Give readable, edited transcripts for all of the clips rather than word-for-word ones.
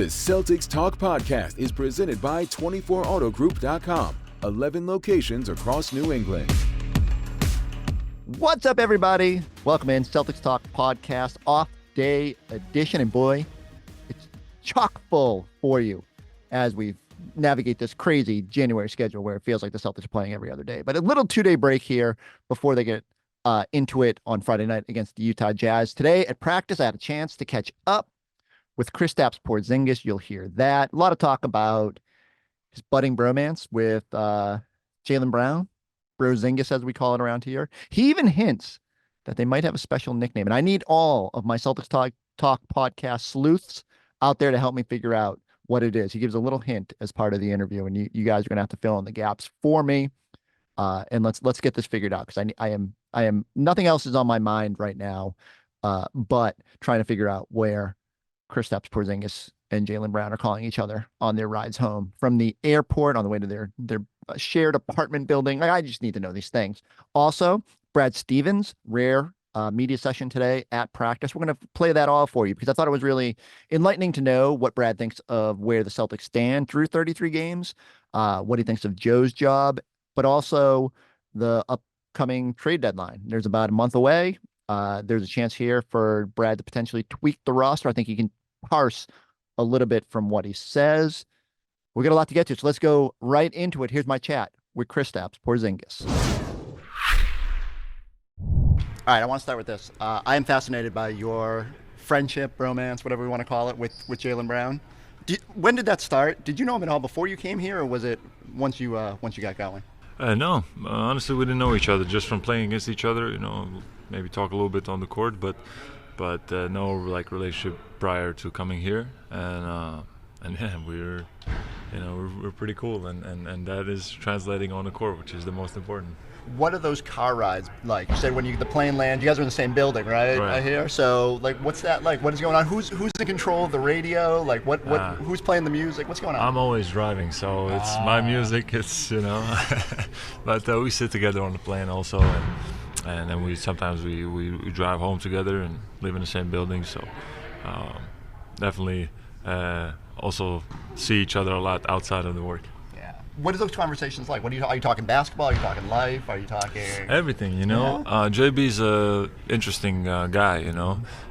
Celtics Talk podcast is presented by 24autogroup.com. 11 locations across New England. What's up, everybody? Welcome in Celtics Talk podcast off day edition. And boy, it's chock full for you as we navigate this crazy January schedule where it feels like the Celtics are playing every other day. But a little 2-day break here before they get into it on Friday night against the Utah Jazz. Today at practice, I had a chance to catch up with Kristaps Porzingis. You'll hear that. A lot of talk about his budding bromance with Jaylen Brown, Porzingis as we call it around here. He even hints that they might have a special nickname. And I need all of my Celtics Talk podcast sleuths out there to help me figure out what it is. He gives a little hint as part of the interview, and you guys are going to have to fill in the gaps for me. And let's get this figured out, because I am nothing else is on my mind right now, but trying to figure out where Kristaps Porzingis and Jaylen Brown are calling each other on their rides home from the airport on the way to their shared apartment building. I just need to know these things. Also, Brad Stevens, rare media session today at practice. We're going to play that all for you because I thought it was really enlightening to know what Brad thinks of where the Celtics stand through 33 games, what he thinks of Joe's job, but also the upcoming trade deadline. There's about a month away. There's a chance here for Brad to potentially tweak the roster. I think he can parse a little bit from what he says. We got a lot to get to, so let's go right into it. Here's my chat with Kristaps Porzingis. All right, I want to start with this. I am fascinated by your friendship, romance, whatever we want to call it, with Jaylen Brown. When did that start? Did you know him at all before you came here, or was it once you got going? No, honestly, we didn't know each other just from playing against each other. You know, maybe talk a little bit on the court, but no like relationship prior to coming here. And yeah, we're pretty cool, and that is translating on the court, which is the most important. What are those car rides like? You said when the plane lands, you guys are in the same building, right? I hear. So like, what's that like? What is going on? Who's in control of the radio? Like who's playing the music? What's going on? I'm always driving, so it's my music. It's but we sit together on the plane also, and then we sometimes drive home together and live in the same building. So definitely also see each other a lot outside of the work. What are those conversations like? Are you talking basketball? Are you talking life? Are you talking everything? JB's a interesting guy,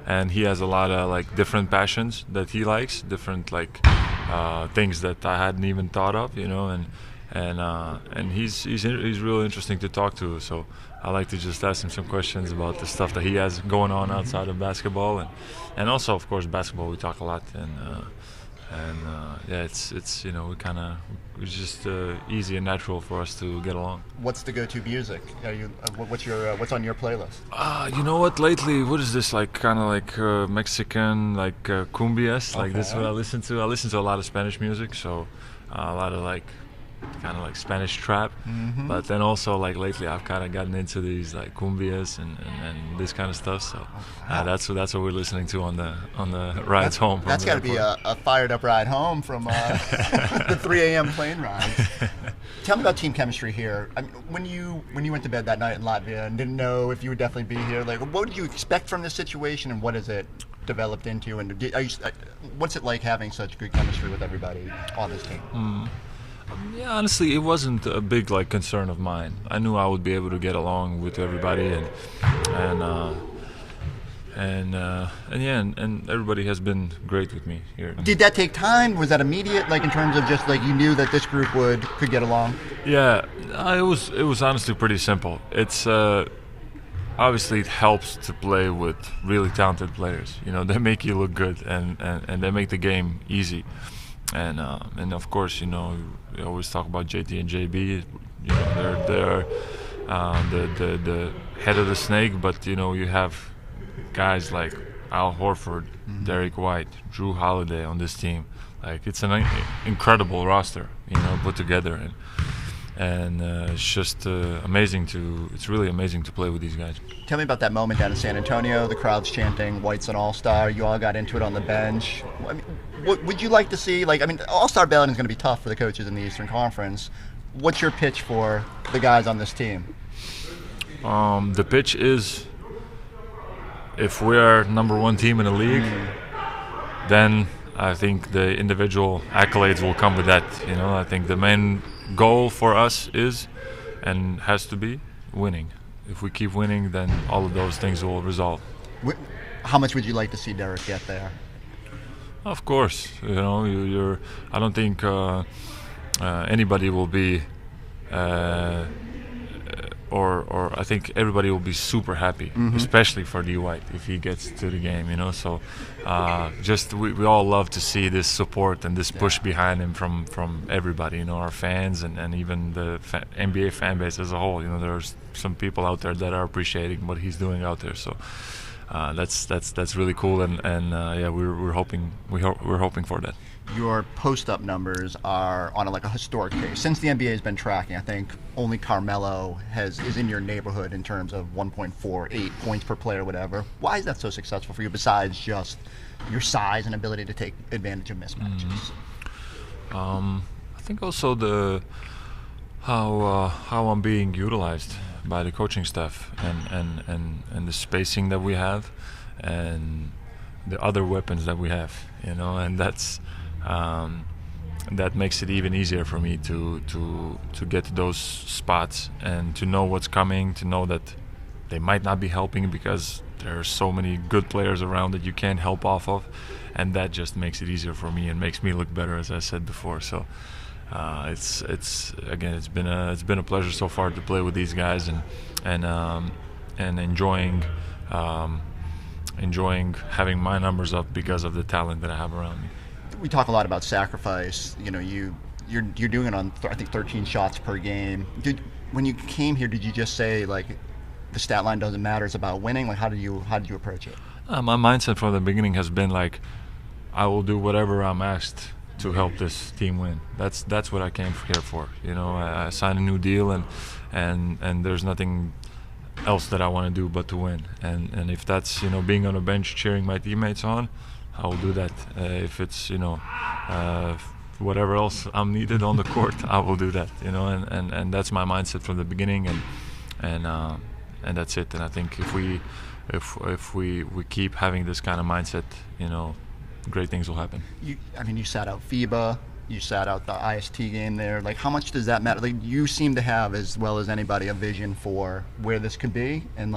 and he has a lot of like different passions that he likes, different like things that I hadn't even thought of, and he's really interesting to talk to. So I like to just ask him some questions about the stuff that he has going on outside of basketball, and also of course basketball. We talk a lot, yeah, it's it's just easy and natural for us to get along. What's the go-to music? What's on your playlist? You know what? Lately, what is this like? Kind of like Mexican, like cumbias. Like this is what I listen to. I listen to a lot of Spanish music, so a lot of like kind of like Spanish trap. Mm-hmm. But then also like lately, I've kind of gotten into these like cumbias and this kind of stuff. So that's what we're listening to on the rides home. That's got to be a fired up ride home from the 3 a.m. plane ride. Tell me about team chemistry here. I mean, when you went to bed that night in Latvia and didn't know if you would definitely be here, like what did you expect from this situation, and what has it developed into? And what's it like having such good chemistry with everybody on this team? Yeah, honestly, it wasn't a big like concern of mine. I knew I would be able to get along with everybody, and everybody has been great with me here. Did that take time? Was that immediate? Like in terms of just like you knew that this group could get along? Yeah, it was honestly pretty simple. It's obviously it helps to play with really talented players. They make you look good and they make the game easy. And of course, we always talk about JT and JB. They're the head of the snake, but you have guys like Al Horford, Derek White, Drew Holiday on this team. Like it's an incredible roster, put together, and it's just amazing it's really amazing to play with these guys. Tell me about that moment down in San Antonio. The crowd's chanting "White's an All-Star." You all got into it on the bench. I mean, what would you like to see? All-Star balloting is going to be tough for the coaches in the Eastern Conference. What's your pitch for the guys on this team? The pitch is, if we are number one team in the league, then I think the individual accolades will come with that. I think the main goal for us is and has to be winning. If we keep winning, then all of those things will resolve. How much would you like to see Derek get there? Of course, you're. I don't think anybody will be, or I think everybody will be super happy, especially for D White if he gets to the game. So, we all love to see this support and this push behind him from everybody. Our fans and even the NBA fan base as a whole. There's some people out there that are appreciating what he's doing out there. So. That's really cool, and we're hoping for that. Your post-up numbers are on a historic pace. Since the NBA has been tracking, I think only Carmelo is in your neighborhood in terms of 1.48 points per player, whatever. Why is that so successful for you? Besides just your size and ability to take advantage of mismatches. I think also how I'm being utilized by the coaching staff and the spacing that we have and the other weapons that we have, and that's that makes it even easier for me to get to those spots and to know what's coming, to know that they might not be helping because there are so many good players around that you can't help off of, and that just makes it easier for me and makes me look better, as I said before. So. It's been a pleasure so far to play with these guys and enjoying having my numbers up because of the talent that I have around me. We talk a lot about sacrifice. You're doing it on I think 13 shots per game. When you came here, did you just say the stat line doesn't matter, it's about winning? How did you approach it? My mindset from the beginning has been I will do whatever I'm asked to help this team win. That's what I came here for. I signed a new deal and there's nothing else that I want to do but to win. And if that's being on a bench cheering my teammates on, I will do that. If it's whatever else I'm needed on the court, I will do that. And that's my mindset from the beginning, and that's it. And I think if we keep having this kind of mindset, great things will happen. You sat out FIBA, you sat out the IST game there. How much does that matter? You seem to have, as well as anybody, a vision for where this could be, and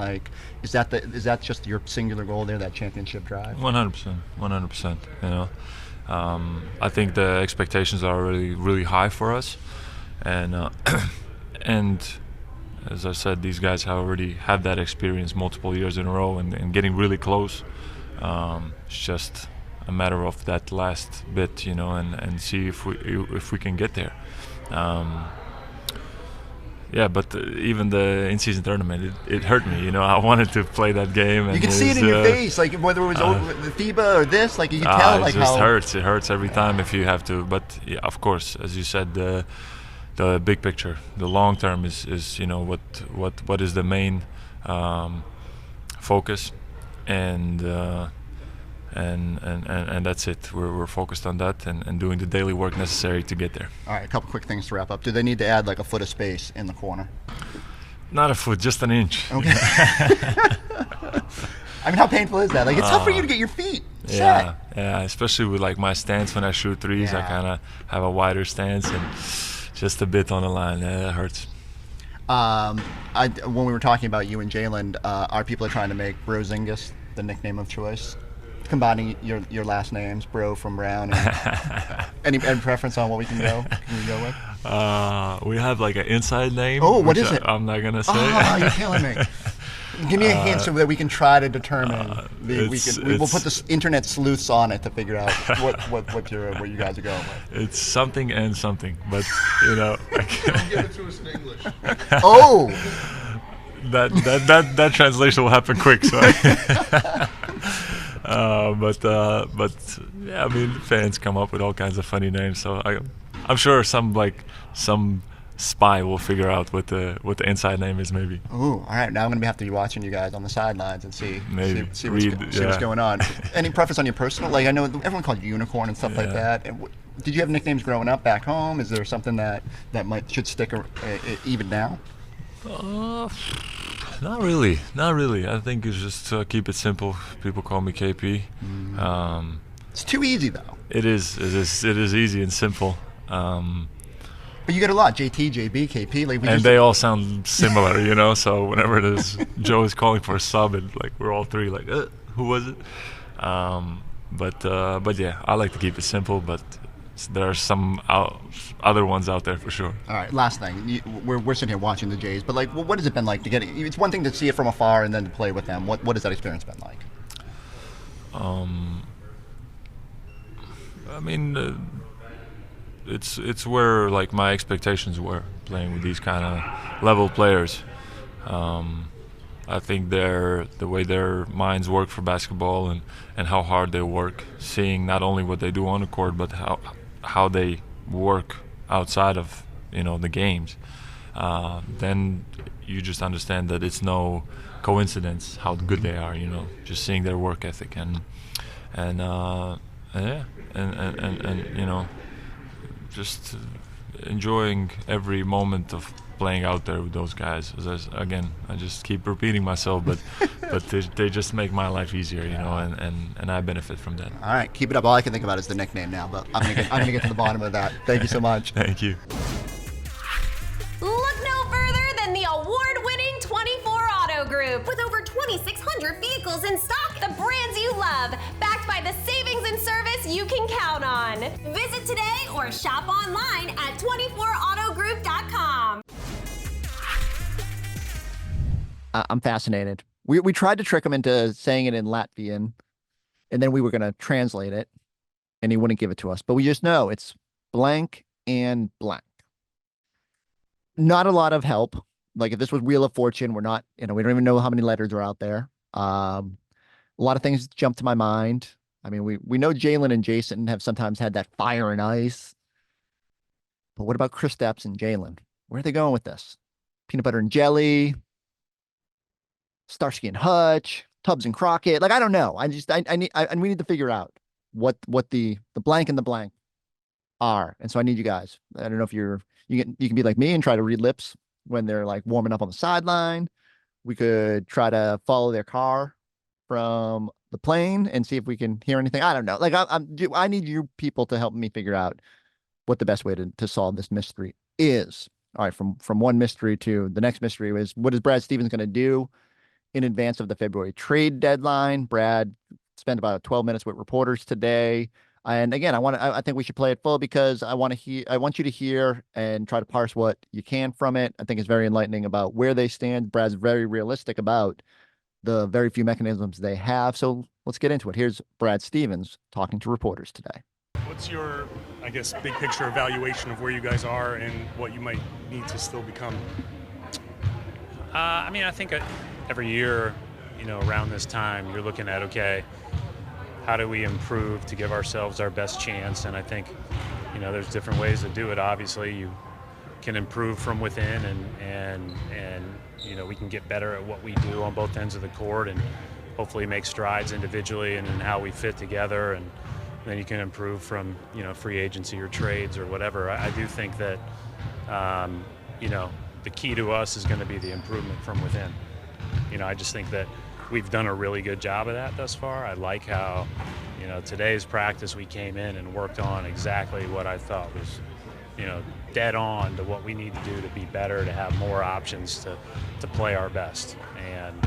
is that just your singular goal there, that championship drive? 100%. I think the expectations are really, really high for us, and and as I said, these guys already have that experience multiple years in a row and getting really close. It's just a matter of that last bit, and see if we can get there. But even the in-season tournament, it hurt me. I wanted to play that game. And you can see it in your face, whether it was the FIBA or this, you can tell. It just hurts. It hurts every time if you have to. But yeah, of course, as you said, the big picture, the long term is what is the main focus, and that's it. We're focused on that and doing the daily work necessary to get there. All right, a couple quick things to wrap up. Do they need to add a foot of space in the corner? Not a foot, just an inch. Okay. How painful is that? It's tough for you to get your feet set. Yeah, especially with my stance when I shoot threes. I kind of have a wider stance and just a bit on the line. Yeah, that hurts. When we were talking about you and Jaylen, our people are trying to make Porzingis the nickname of choice, combining your last names, Bro from Brown. Any preference on what we can go with? We have an inside name. Oh, what is it? I'm not gonna say. Oh, you're killing me. Give me a hint so that we can try to determine. We'll put the internet sleuths on it to figure out what you guys are going with. It's something and something, but I can't give it to us in English. Oh. That translation will happen quick. So. But yeah, fans come up with all kinds of funny names. So I'm sure some spy will figure out what the inside name is, maybe. Ooh, all right. Now I'm gonna have to be watching you guys on the sidelines and see what's going on. Any preference on your personal? I know everyone called you Unicorn and stuff like that. Did you have nicknames growing up back home? Is there something that should stick even now? Not really. I think it's just keep it simple. People call me KP. It's too easy though. It is easy and simple. But you get a lot, JT, JB, KP, like they all sound similar, So whenever it is Joe is calling for a sub, and like we're all three like, who was it? But yeah, I like to keep it simple. But there are some other ones out there for sure. All right, last thing. We're sitting here watching the Jays, but like, what has it been like to get? It's one thing to see it from afar and then to play with them. What has that experience been like? I mean, it's where like my expectations were playing with these kind of level players. I think the way their minds work for basketball and how hard they work, seeing not only what they do on the court but how they work outside of the games. Then you just understand that it's no coincidence how good they are. Just seeing their work ethic and just enjoying every moment of playing out there with those guys. I just keep repeating myself, but they just make my life easier, and I benefit from that. All right, keep it up. All I can think about is the nickname now, but I'm gonna get to the bottom of that. Thank you so much. Thank you. Look no further than the award-winning 24 Auto Group. With over 2,600 vehicles in stock, the brands you love, backed by the savings and service you can count on. Visit today or shop online at 24autogroup.com. I'm fascinated. We tried to trick him into saying it in Latvian, and then we were going to translate it, and he wouldn't give it to us. But we just know it's blank and blank. Not a lot of help. Like if this was Wheel of Fortune, we're not, we don't even know how many letters are out there. A lot of things jump to my mind. I mean, we know Jaylen and Jason have sometimes had that fire and ice. But what about Kristaps and Jaylen? Where are they going with this? Peanut butter and jelly? Starsky and Hutch, Tubbs and Crockett. Like, I don't know. We need to figure out what the blank and the blank are. And so I need you guys. I don't know if you can be like me and try to read lips when they're like warming up on the sideline. We could try to follow their car from the plane and see if we can hear anything. I don't know. Like I need you people to help me figure out what the best way to solve this mystery is. All right. From one mystery to the next mystery is, what is Brad Stevens going to do in advance of the February trade deadline? Brad spent about 12 minutes with reporters today. And again, I think we should play it full because I want you to hear and try to parse what you can from it. I think it's very enlightening about where they stand. Brad's very realistic about the very few mechanisms they have. So let's get into it. Here's Brad Stevens talking to reporters today. What's your, I guess, big picture evaluation of where you guys are and what you might need to still become? I think every year, around this time, you're looking at, okay, how do we improve to give ourselves our best chance? And I think, there's different ways to do it. Obviously, you can improve from within and we can get better at what we do on both ends of the court and hopefully make strides individually and in how we fit together. And then you can improve from, free agency or trades or whatever. I do think that, the key to us is going to be the improvement from within. I just think that we've done a really good job of that thus far. I like how, today's practice we came in and worked on exactly what I thought was, dead on to what we need to do to be better, to have more options to play our best. And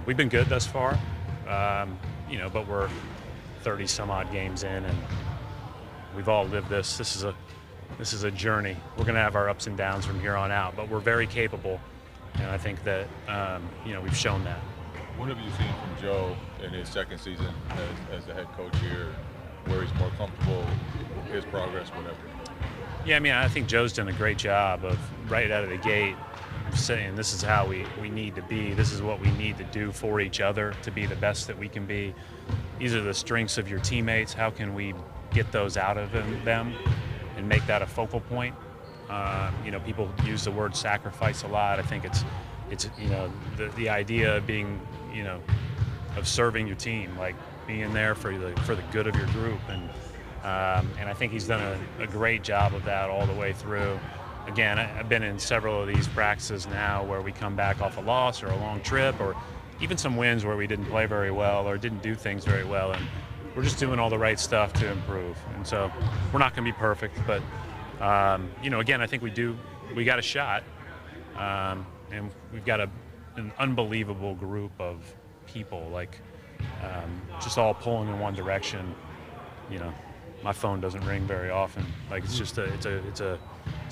we've been good thus far, but we're 30 some odd games in and we've all lived this. This is a journey. We're going to have our ups and downs from here on out, but we're very capable. And I think that, we've shown that. What have you seen from Joe in his second season as the head coach here, where he's more comfortable, his progress, whatever? Yeah, I think Joe's done a great job of right out of the gate saying this is how we need to be. This is what we need to do for each other to be the best that we can be. These are the strengths of your teammates. How can we get those out of them and make that a focal point? People use the word sacrifice a lot. I think it's the idea of being, of serving your team, like being there for the good of your group. And I think he's done a great job of that all the way through. Again, I've been in several of these practices now where we come back off a loss or a long trip or even some wins where we didn't play very well or didn't do things very well. And we're just doing all the right stuff to improve. And so we're not going to be perfect, but again, I think we got a shot, and we've got an unbelievable group of people, like just all pulling in one direction. My phone doesn't ring very often. Like it's just it's a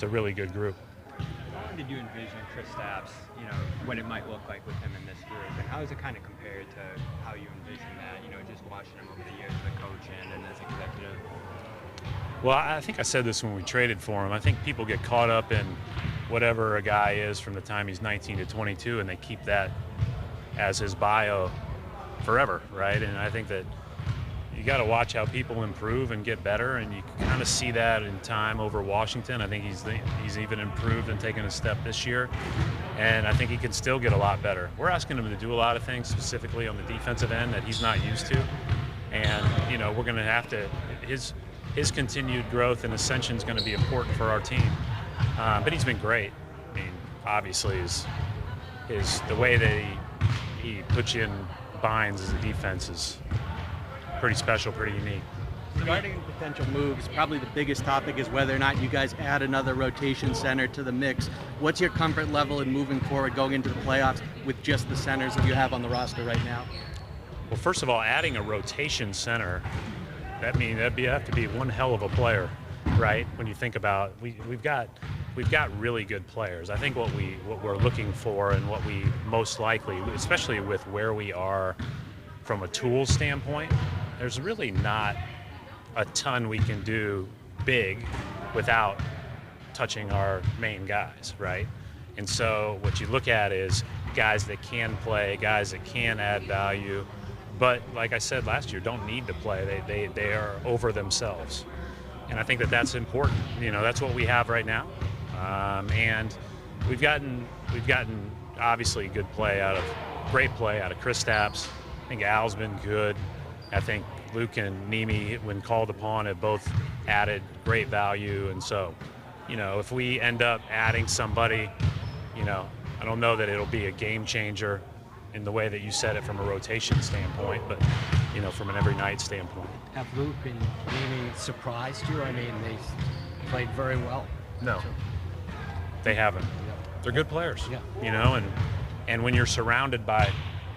really good group. How did you envision Kristaps, what it might look like with him in this group, and how does it kind of compare to how you envision that, just watching him over the years as a coach and as executive? Well, I think I said this when we traded for him. I think people get caught up in whatever a guy is from the time he's 19 to 22, and they keep that as his bio forever, right? And I think that you got to watch how people improve and get better, and you can kind of see that in time over Washington. I think he's even improved and taken a step this year, and I think he can still get a lot better. We're asking him to do a lot of things, specifically on the defensive end, that he's not used to, and we're going to have to. His continued growth and ascension is going to be important for our team, but he's been great. I mean, obviously, is the way that he puts you in binds as a defense is pretty special, pretty unique. Regarding potential moves, probably the biggest topic is whether or not you guys add another rotation center to the mix. What's your comfort level in moving forward, going into the playoffs with just the centers that you have on the roster right now? Well, first of all, adding a rotation center, that'd have to be one hell of a player, right? When you think about we've got really good players. I think what we're looking for and what we most likely, especially with where we are from a tools standpoint, there's really not a ton we can do big without touching our main guys, right? And so what you look at is guys that can play, guys that can add value, but like I said last year, don't need to play. They are over themselves. And I think that that's important. That's what we have right now. And we've gotten obviously great play out of Kristaps. I think Al's been good. I think Luke and Nimi, when called upon, have both added great value. And so, if we end up adding somebody, I don't know that it'll be a game changer in the way that you said it from a rotation standpoint, but, from an every night standpoint. Have Luke and Nimi surprised you? I mean, they played very well. No, they haven't. Yeah. They're good players, Yeah. And when you're surrounded by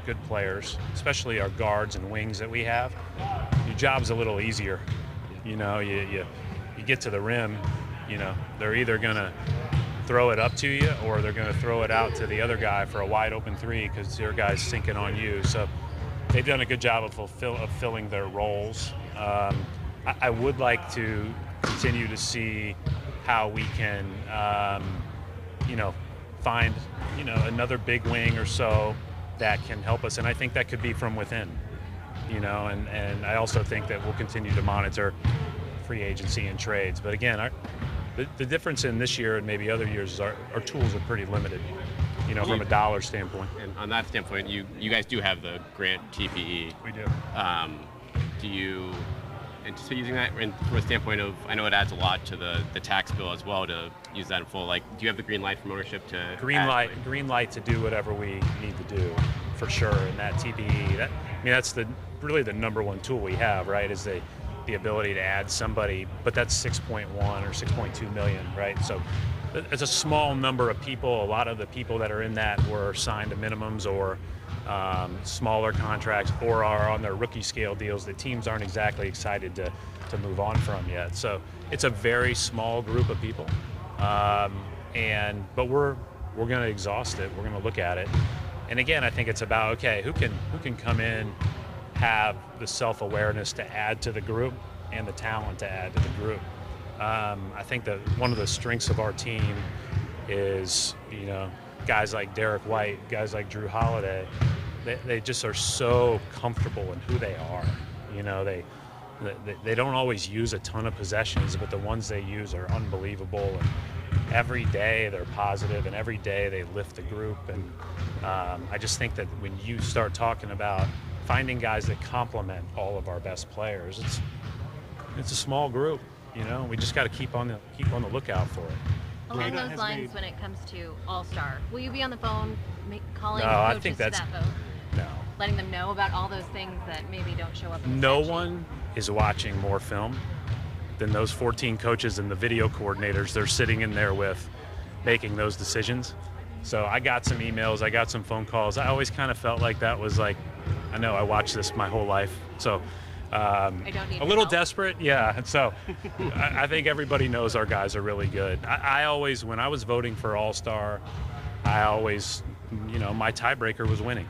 good players, especially our guards and wings that we have, your job's a little easier. You get to the rim, they're either gonna throw it up to you or they're gonna throw it out to the other guy for a wide open three because your guy's sinking on you. So they've done a good job of filling their roles. I would like to continue to see how we can, find, another big wing or so that can help us, and I think that could be from within, and I also think that we'll continue to monitor free agency and trades. But again, the difference in this year and maybe other years is our tools are pretty limited, from a dollar standpoint. And on that standpoint, you guys do have the grant TPE. We do. Do you anticipate using that from a standpoint of, I know it adds a lot to the tax bill as well to use that in full. Like, do you have the green light from ownership to green light to do whatever we need to do, for sure? And that TPE, that's really the number one tool we have, right? Is the ability to add somebody, but that's 6.1 or 6.2 million, right? So it's a small number of people. A lot of the people that are in that were signed to minimums or smaller contracts or are on their rookie scale deals that teams aren't exactly excited to move on from yet. So it's a very small group of people, but we're going to exhaust it. We're going to look at it, and again, I think it's about, okay, who can come in, have the self-awareness to add to the group and the talent to add to the group. I think that one of the strengths of our team is, guys like Derek White, guys like Drew Holiday, they just are so comfortable in who they are. They don't always use a ton of possessions, but the ones they use are unbelievable. And every day they're positive, and every day they lift the group. And I just think that when you start talking about finding guys that complement all of our best players, it's a small group. We just got to keep on the lookout for it. Along those lines, when it comes to All-Star, will you be on the phone calling coaches to that vote? No. Letting them know about all those things that maybe don't show up in the No spreadsheet? one is watching more film than those 14 coaches and the video coordinators they're sitting in there with making those decisions. So I got some emails, I got some phone calls. I always kind of felt like that was like, I know I watched this my whole life. So I don't need a little help. desperate, yeah. And so I think everybody knows our guys are really good. I always, when I was voting for All-Star, I always, my tiebreaker was winning.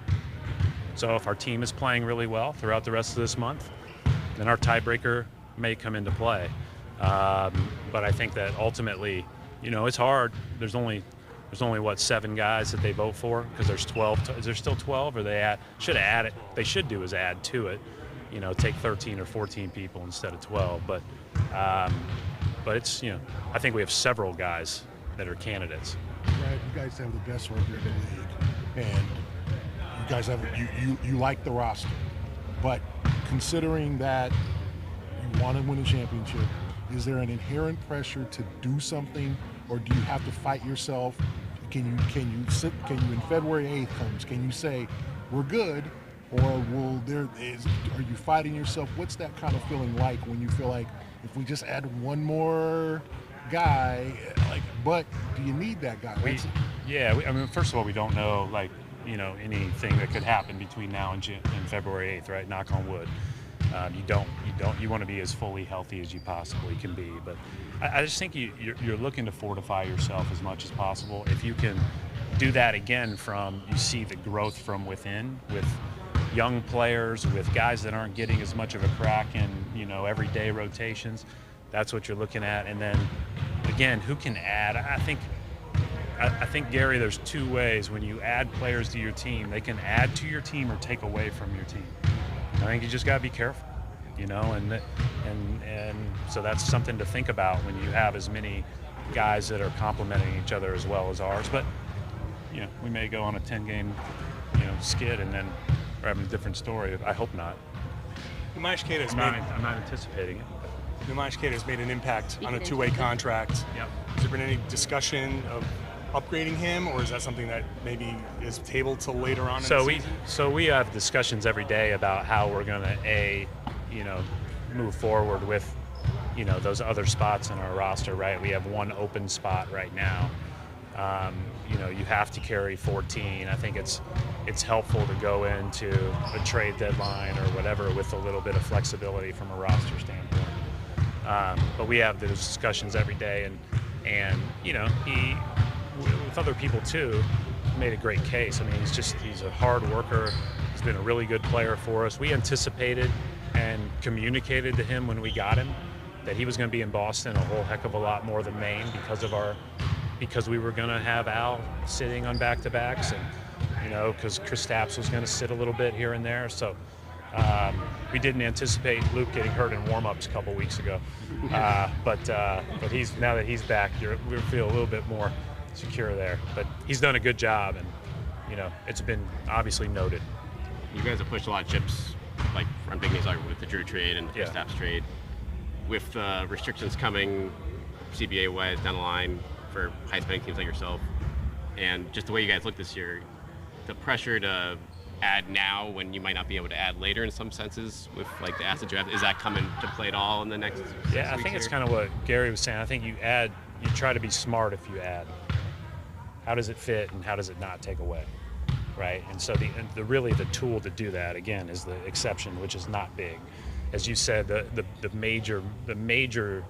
So if our team is playing really well throughout the rest of this month, then our tiebreaker may come into play. But I think that ultimately, it's hard. There's only what, 7 guys that they vote for, because there's 12. Is there still 12, or they should add it? They should do is add to it. Take 13 or 14 people instead of 12. But it's I think we have several guys that are candidates. Right, you guys have the best record in the league, and you guys have you like the roster. But considering that you want to win a championship, is there an inherent pressure to do something, or do you have to fight yourself? Can you in February 8th comes, can you say we're good, or are you fighting yourself? What's that kind of feeling like when you feel like if we just add one more guy, but do you need that guy? First of all, we don't know anything that could happen between now and February 8th, right? Knock on wood. You want to be as fully healthy as you possibly can be, but I just think you're looking to fortify yourself as much as possible. If you can do that again, you see the growth from within with young players, with guys that aren't getting as much of a crack in everyday rotations. That's what you're looking at. And then again, who can add? I think, Gary, there's 2 ways when you add players to your team. They can add to your team or take away from your team. I think you just got to be careful, and so that's something to think about when you have as many guys that are complementing each other as well as ours. But we may go on a 10-game skid and then we're having a different story. I hope not. I'm not anticipating it. Numash Keita has made an impact on a 2-way contract. Yep. Has there been any discussion of upgrading him, or is that something that maybe is tabled till later on in the season? So we have discussions every day about how we're going to move forward with those other spots in our roster, right? We have 1 open spot right now. You have to carry 14. I think it's helpful to go into a trade deadline or whatever with a little bit of flexibility from a roster standpoint. But we have those discussions every day, and he, with other people too, made a great case. I mean, he's a hard worker. He's been a really good player for us. We anticipated and communicated to him when we got him that he was going to be in Boston a whole heck of a lot more than Maine because we were going to have Al sitting on back-to-backs, and because Kristaps was going to sit a little bit here and there. So we didn't anticipate Luke getting hurt in warm-ups a couple weeks ago. But now that he's back, we feel a little bit more secure there. But he's done a good job, and it's been obviously noted. You guys have pushed a lot of chips, like on big names like with the Drew trade and the Kristaps trade. With restrictions coming CBA-wise down the line for high-spending teams like yourself, and just the way you guys look this year, the pressure to add now when you might not be able to add later in some senses with the assets you have, is that coming to play at all in the next 6 weeks? I think it's kind of what Gary was saying. I think you try to be smart if you add. How does it fit and how does it not take away, right? And so the tool to do that, again, is the exception, which is not big. As you said, the major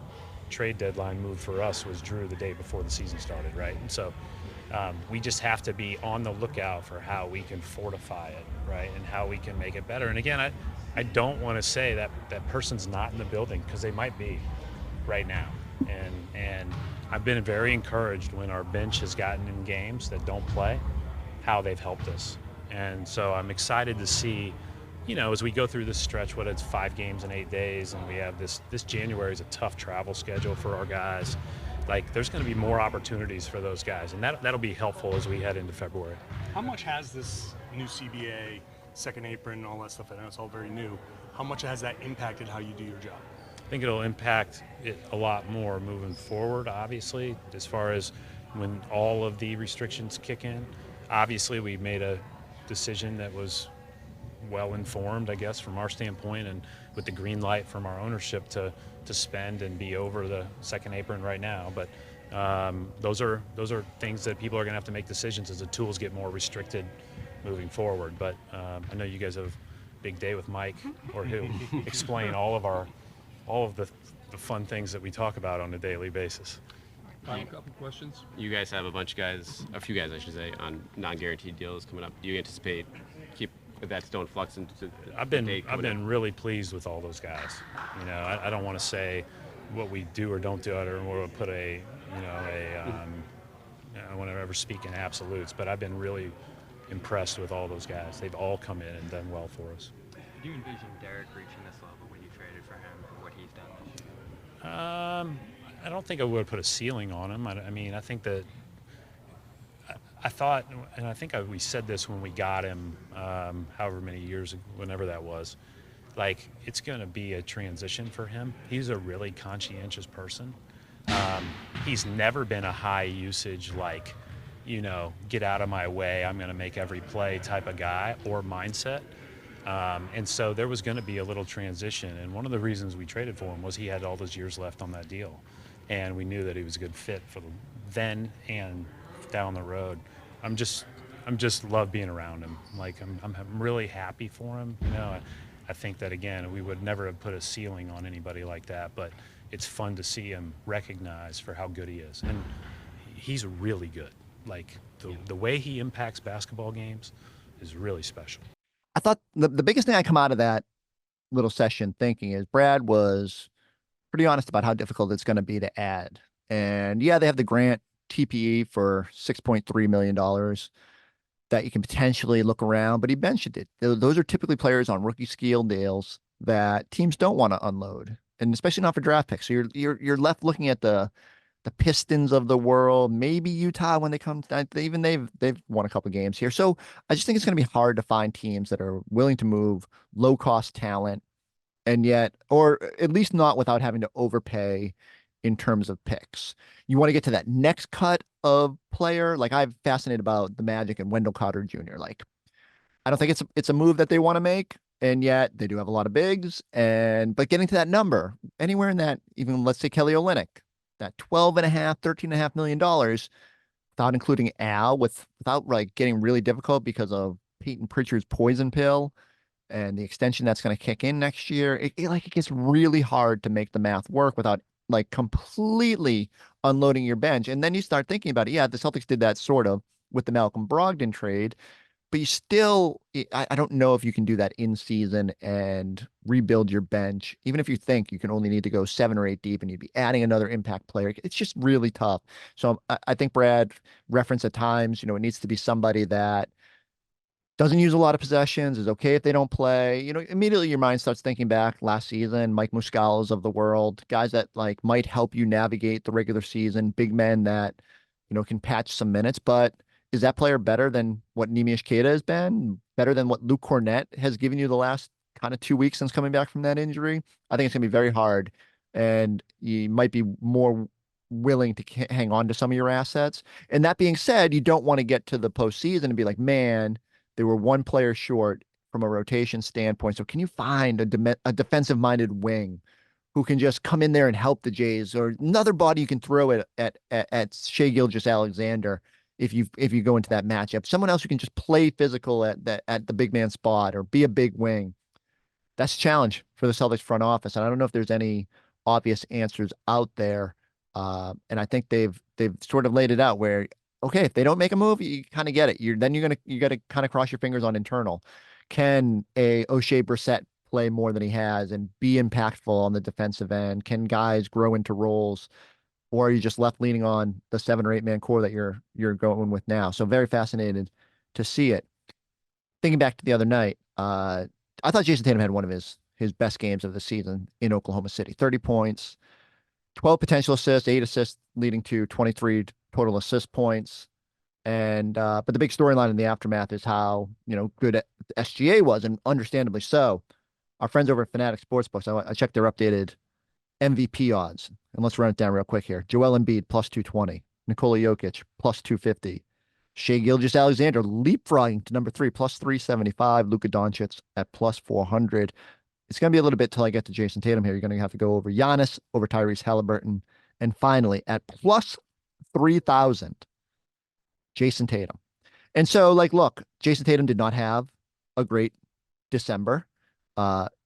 trade deadline move for us was Drew the day before the season started, right? And so we just have to be on the lookout for how we can fortify it, right, and how we can make it better. And again, I don't want to say that person's not in the building, because they might be right now. And I've been very encouraged when our bench has gotten in games that don't play, how they've helped us. And so I'm excited to see, as we go through this stretch, what it's 5 games in 8 days, and we have this January is a tough travel schedule for our guys. There's going to be more opportunities for those guys, and that'll be helpful as we head into February. How much has this new CBA, second apron, all that stuff, I know it's all very new, how much has that impacted how you do your job? I think it'll impact it a lot more moving forward, obviously, as far as when all of the restrictions kick in. Obviously, we made a decision that was well informed, I guess, from our standpoint, and with the green light from our ownership to spend and be over the second apron right now. But those are things that people are going to have to make decisions as the tools get more restricted moving forward. But I know you guys have a big day with Mike, or he'll explain all of the fun things that we talk about on a daily basis. A couple questions. You guys have a few guys, I should say, on non-guaranteed deals coming up. Do you anticipate if that's still in flux? I've been really pleased with all those guys. You know, I don't want to say what we do or don't do. I don't want to put I don't want to ever speak in absolutes, but I've been really impressed with all those guys. They've all come in and done well for us. Do you envision Derek reaching this level when you traded for him for what he's done this year? I don't think I would put a ceiling on him. I mean, I think that I thought, and I think we said this when we got him, however many years, whenever that was, like, it's going to be a transition for him. He's a really conscientious person. He's never been a high usage, like, you know, get out of my way, I'm going to make every play type of guy or mindset. And so there was going to be a little transition. And one of the reasons we traded for him was he had all those years left on that deal. And we knew that he was a good fit for then and down the road. I'm just love being around him. Like, I'm really happy for him. You know, I think that, again, we would never have put a ceiling on anybody like that, but it's fun to see him recognized for how good he is. And he's really good. Like, the way he impacts basketball games is really special. I thought the biggest thing I come out of that little session thinking is Brad was pretty honest about how difficult it's going to be to add. And yeah, they have the grant TPE for $6.3 million that you can potentially look around, but he mentioned it. Those are typically players on rookie scale deals that teams don't want to unload, and especially not for draft picks. So you're left looking at the Pistons of the world, maybe Utah when they come. Even they've won a couple games here. So I just think it's going to be hard to find teams that are willing to move low cost talent, and yet, or at least not without having to overpay in terms of picks. You want to get to that next cut of player. Like, I'm fascinated about the Magic and Wendell Carter Jr. Like, I don't think it's a move that they want to make, and yet they do have a lot of bigs. But getting to that number, anywhere in that, even let's say Kelly Olynyk, that $13.5 million, without including Al, without like getting really difficult because of Peyton Pritchard's poison pill and the extension that's going to kick in next year. It gets really hard to make the math work without like completely unloading your bench. And then you start thinking about it. Yeah, the Celtics did that sort of with the Malcolm Brogdon trade, but you still, I don't know if you can do that in season and rebuild your bench, even if you think you can only need to go 7 or 8 deep and you'd be adding another impact player. It's just really tough. So I think Brad referenced at times, it needs to be somebody that doesn't use a lot of possessions, is okay if they don't play. Immediately your mind starts thinking back last season, Mike Muscala's of the world, guys that like might help you navigate the regular season, big men that, can patch some minutes. But is that player better than what Neemias Queta has been? Better than what Luke Cornett has given you the last kind of 2 weeks since coming back from that injury? I think it's going to be very hard, and you might be more willing to hang on to some of your assets. And that being said, you don't want to get to the postseason and be like, man, they were one player short from a rotation standpoint. So can you find a defensive-minded wing who can just come in there and help the Jays, or another body you can throw at Shai Gilgeous-Alexander if you go into that matchup? Someone else who can just play physical at the big man spot or be a big wing. That's a challenge for the Celtics front office, and I don't know if there's any obvious answers out there. And I think they've sort of laid it out where, okay, if they don't make a move, you kind of get it. You got to kind of cross your fingers on internal. Can a O'Shea Brissett play more than he has and be impactful on the defensive end? Can guys grow into roles, or are you just left leaning on the 7 or 8 man core that you're going with now? So very fascinated to see it. Thinking back to the other night, I thought Jason Tatum had one of his best games of the season in Oklahoma City. 30 points, 12 potential assists, 8 assists, leading to 23 total assist points. And but the big storyline in the aftermath is how good SGA was, and understandably so. Our friends over at Fanatic Sportsbooks, I checked their updated MVP odds, and let's run it down real quick here. Joel Embiid plus 220, Nikola Jokic plus 250, Shai Gilgeous-Alexander leapfrogging to number 3, plus 375. Luka Doncic at plus 400. It's going to be a little bit till I get to Jason Tatum here. You're going to have to go over Giannis, over Tyrese Halliburton, and finally at plus 3,000, Jason Tatum. And so, like, look, Jason Tatum did not have a great December,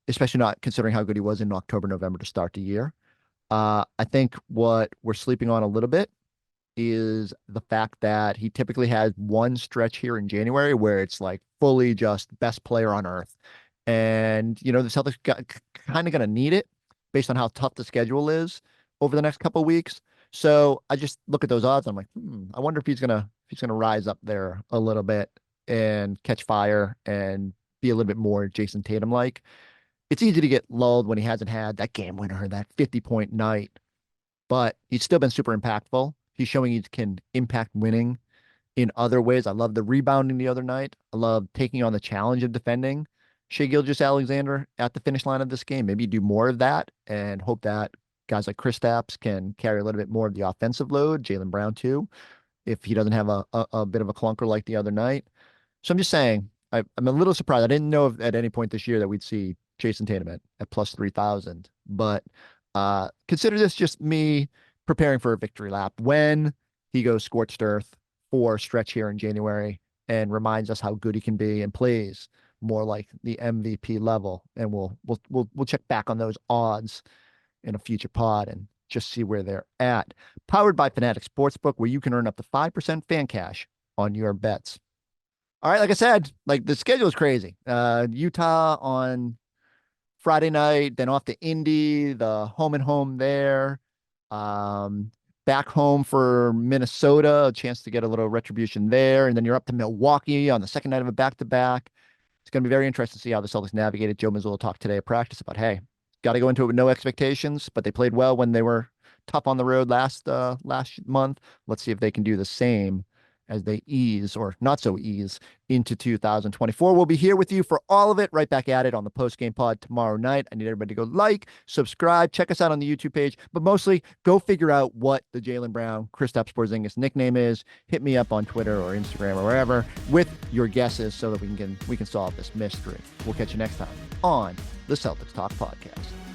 especially not considering how good he was in October, November to start the year. I think what we're sleeping on a little bit is the fact that he typically has one stretch here in January where it's like fully just best player on earth. And, the Celtics kind of going to need it based on how tough the schedule is over the next couple of weeks. So I just look at those odds. I'm like, I wonder if he's gonna rise up there a little bit and catch fire and be a little bit more Jason Tatum like. It's easy to get lulled when he hasn't had that game winner, that 50-point night, but he's still been super impactful. He's showing he can impact winning in other ways. I love the rebounding the other night. I love taking on the challenge of defending Shai Gilgeous-Alexander at the finish line of this game. Maybe do more of that and hope that guys like Kristaps can carry a little bit more of the offensive load. Jaylen Brown too, if he doesn't have a bit of a clunker like the other night. So I'm just saying, I'm a little surprised. I didn't know if at any point this year that we'd see Jason Tatum at plus 3,000, but consider this just me preparing for a victory lap when he goes scorched earth for a stretch here in January and reminds us how good he can be and plays more like the MVP level. And we'll check back on those odds in a future pod and just see where they're at. Powered by Fanatic Sportsbook, where you can earn up to 5% fan cash on your bets. All right, like I said, like the schedule is crazy. Utah on Friday night, then off to Indy, the home and home there. Back home for Minnesota, a chance to get a little retribution there. And then you're up to Milwaukee on the second night of a back-to-back. It's going to be very interesting to see how the Celtics navigate it. Joe Mazzulla talked today at practice about, hey, got to go into it with no expectations, but they played well when they were tough on the road last month. Let's see if they can do the same as they ease, or not so ease, into 2024. We'll be here with you for all of it, right back at it on the post-game pod tomorrow night. I need everybody to go like, subscribe, check us out on the YouTube page, but mostly go figure out what the Jaylen Brown, Kristaps Porzingis nickname is. Hit me up on Twitter or Instagram or wherever with your guesses so that we can solve this mystery. We'll catch you next time on the Celtics Talk podcast.